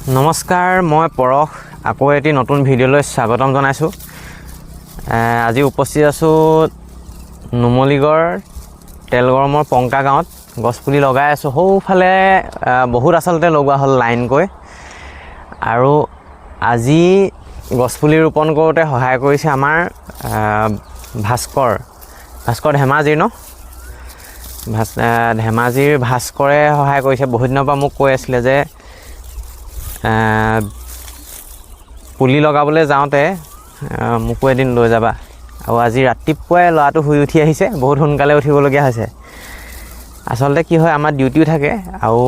নমস্কাৰ, মই পৰশ আকৌ এটি নতুন ভিডিঅ'লৈ স্বাগতম জনাইছোঁ। আজি উপস্থিত আছোঁ নুমলীগড় তেলগৰমৰ পংকা গাঁৱত। গছপুলি লগাই আছোঁ, সৌফালে বহুত আচলতে লগোৱা হ'ল লাইনকৈ। আৰু আজি গছপুলি ৰোপণ কৰোঁতে সহায় কৰিছে আমাৰ ভাস্কৰ ধেমাজিৰ ধেমাজিৰ ভাস্কৰে সহায় কৰিছে। বহুত দিনৰ পৰা মোক কৈ আছিলে যে পুলি লগাবলৈ যাওঁতে মোকো এদিন লৈ যাবা। আৰু আজি ৰাতিপুৱাই ল'ৰাটো শুই উঠি আহিছে, বহুত সোনকালে উঠিবলগীয়া হৈছে। আচলতে কি হয়, আমাৰ ডিউটিও থাকে আৰু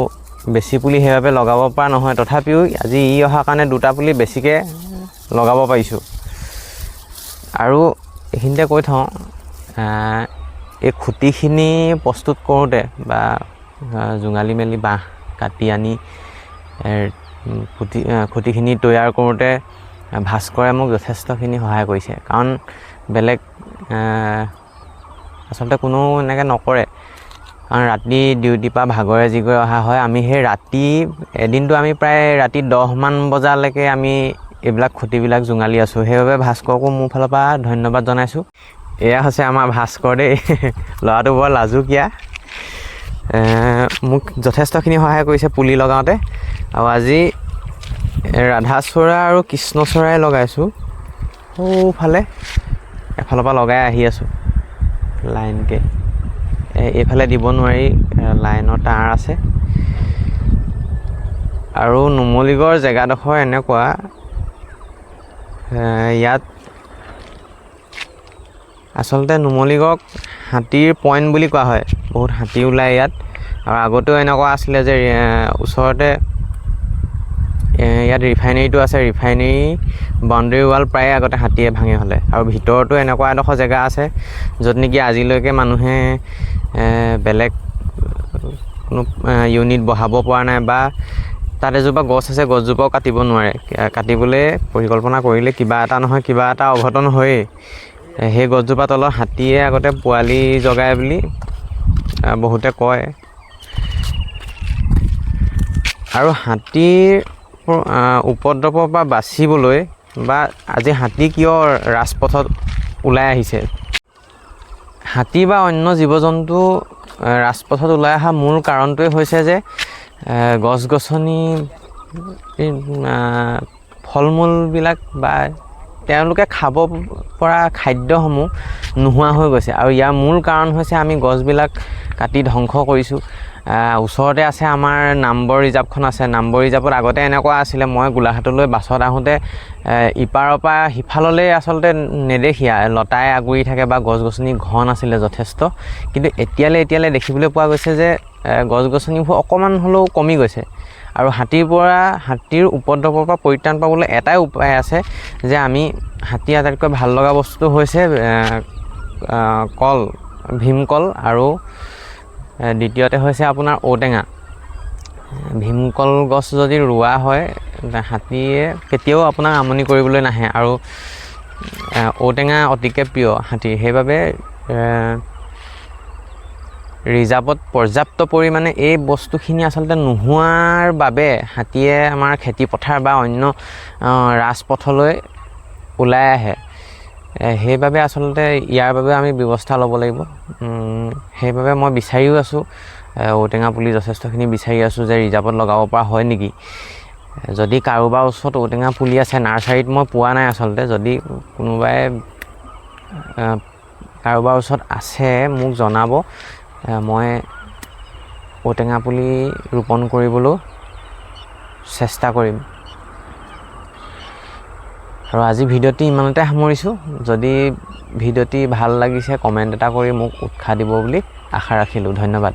বেছি পুলি সেইবাবে লগাব পৰা নহয়। তথাপিও আজি অহাৰ কাৰণে দুটা পুলি বেছিকৈ লগাব পাৰিছোঁ। আৰু এইখিনিতে কৈ থওঁ, এই খুঁটিখিনি প্ৰস্তুত কৰোঁতে বা জোঙালি মেলি বাঁহ কাটি আনি খুঁটিখিনি তৈয়াৰ কৰোঁতে ভাস্কৰে মোক যথেষ্টখিনি সহায় কৰিছে। কাৰণ বেলেগ আচলতে কোনো এনেকৈ নকৰে। কাৰণ ৰাতি ডিউটিৰ পৰা ভাগৰে জিগৰে অহা হয়। আমি সেই এদিনটো আমি প্ৰায় ৰাতি 10মান বজালৈকে আমি এইবিলাক খুঁটিবিলাক জোঙালি আছোঁ। সেইবাবে ভাস্কৰকো মোৰ ফালৰ পৰা ধন্যবাদ জনাইছোঁ। এয়া হৈছে আমাৰ ভাস্কৰ দেই। ল'ৰাটো বৰ লাজুকীয়া, মোক যথেষ্টখিনি সহায় কৰিছে পুলি লগাওঁতে। আৰু আজি ৰাধাচূড়া আৰু কৃষ্ণচূড়াই লগাইছোঁ। সোঁফালে এফালৰ পৰা লগাই আহি আছোঁ লাইনকৈ। এইফালে দিব নোৱাৰি, লাইনৰ তাঁৰ আছে। আৰু নুমলীগড় জেগাডোখৰ এনেকুৱা, ইয়াত আচলতে নুমলীগড়ক হাতীৰ পইণ্ট বুলি কোৱা হয়। বহুত হাতী ওলায় ইয়াত। আৰু আগতেও এনেকুৱা আছিলে যে ওচৰতে ইয়াত ৰিফাইনেৰীটো আছে। ৰিফাইনেৰী বাউণ্ডেৰী ৱাল প্ৰায়ে আগতে হাতীয়ে ভাঙি হ'লে। আৰু ভিতৰতো এনেকুৱা এডোখৰ জেগা আছে য'ত নেকি আজিলৈকে মানুহে বেলেগ কোনো ইউনিট বহাব পৰা নাই, বা তাত এজোপা গছ আছে, গছজোপাও কাটিব নোৱাৰে। কাটিবলৈ পৰিকল্পনা কৰিলে কিবা এটা নহয় কিবা এটা অঘটন হয়েই। সেই গছজোপা তলত হাতীয়ে আগতে পোৱালি জগায় বুলি বহুতে কয়। আৰু হাতীৰ উপদ্ৰৱৰ পৰা বাচিবলৈ, বা আজি হাতী কিয় ৰাজপথত ওলাই আহিছে, হাতী বা অন্য জীৱ জন্তু ৰাজপথত ওলাই অহা মূল কাৰণটোৱে হৈছে যে গছ গছনি, ফল মূলবিলাক বা তেওঁলোকে খাব পৰা খাদ্যসমূহ নোহোৱা হৈ গৈছে। আৰু ইয়াৰ মূল কাৰণ হৈছে আমি গছবিলাক কাটি ধ্বংস কৰিছোঁ। ওচৰতে আছে আমাৰ নামবৰ ৰিজাৰ্ভখন আছে। নামবৰ ৰিজাৰ্ভত আগতে এনেকুৱা আছিলে, মই গোলাঘাটলৈ বাছত আহোঁতে ইপাৰৰ পৰা সিফাললৈ আচলতে নেদেখি লতাই আগুৰি থাকে বা গছ গছনি ঘন আছিলে যথেষ্ট। কিন্তু এতিয়ালৈ দেখিবলৈ পোৱা গৈছে যে গছ গছনিবোৰ অকণমান হ'লেও কমি গৈছে। আৰু হাতীৰ উপদ্ৰৱৰ পৰা পৰিত্ৰাণ পাবলৈ এটাই উপায় আছে, যে আমি হাতী আটাইতকৈ ভাল লগা বস্তুটো হৈছে ভীমকল, আৰু দ্বিতীয়তে হৈছে আপোনাৰ ঔটেঙা। ভীমকল গছ যদি ৰোৱা হয়, হাতীয়ে কেতিয়াও আপোনাক আমনি কৰিবলৈ নাহে। আৰু ঔটেঙা অতিকৈ প্ৰিয় হাতীৰ। সেইবাবে ৰিজাৰ্ভত পৰ্যাপ্ত পৰিমাণে এই বস্তুখিনি আচলতে নোহোৱাৰ বাবে হাতীয়ে আমাৰ খেতিপথাৰ বা অন্য ৰাজপথলৈ ওলাই আহে। সেইবাবে আচলতে ইয়াৰ বাবে আমি ব্যৱস্থা ল'ব লাগিব। সেইবাবে মই বিচাৰিও আছোঁ, ঔটেঙা পুলি যথেষ্টখিনি বিচাৰি আছোঁ যে ৰিজাৰ্ভত লগাব পৰা হয় নেকি। যদি কাৰোবাৰ ওচৰত ঔটেঙা পুলি আছে, নাৰ্চাৰীত মই পোৱা নাই আচলতে, যদি কোনোবাই কাৰোবাৰ ওচৰত আছে মোক জনাব। মই ঔটেঙা পুলি ৰোপণ কৰিবলৈ চেষ্টা কৰিম। আৰু আজি ভিডিঅ'টি ইমানতে সামৰিছোঁ। যদি ভিডিঅ'টি ভাল লাগিছে কমেণ্ট এটা কৰি মোক উৎসাহ দিব বুলি আশা ৰাখিলোঁ। ধন্যবাদ।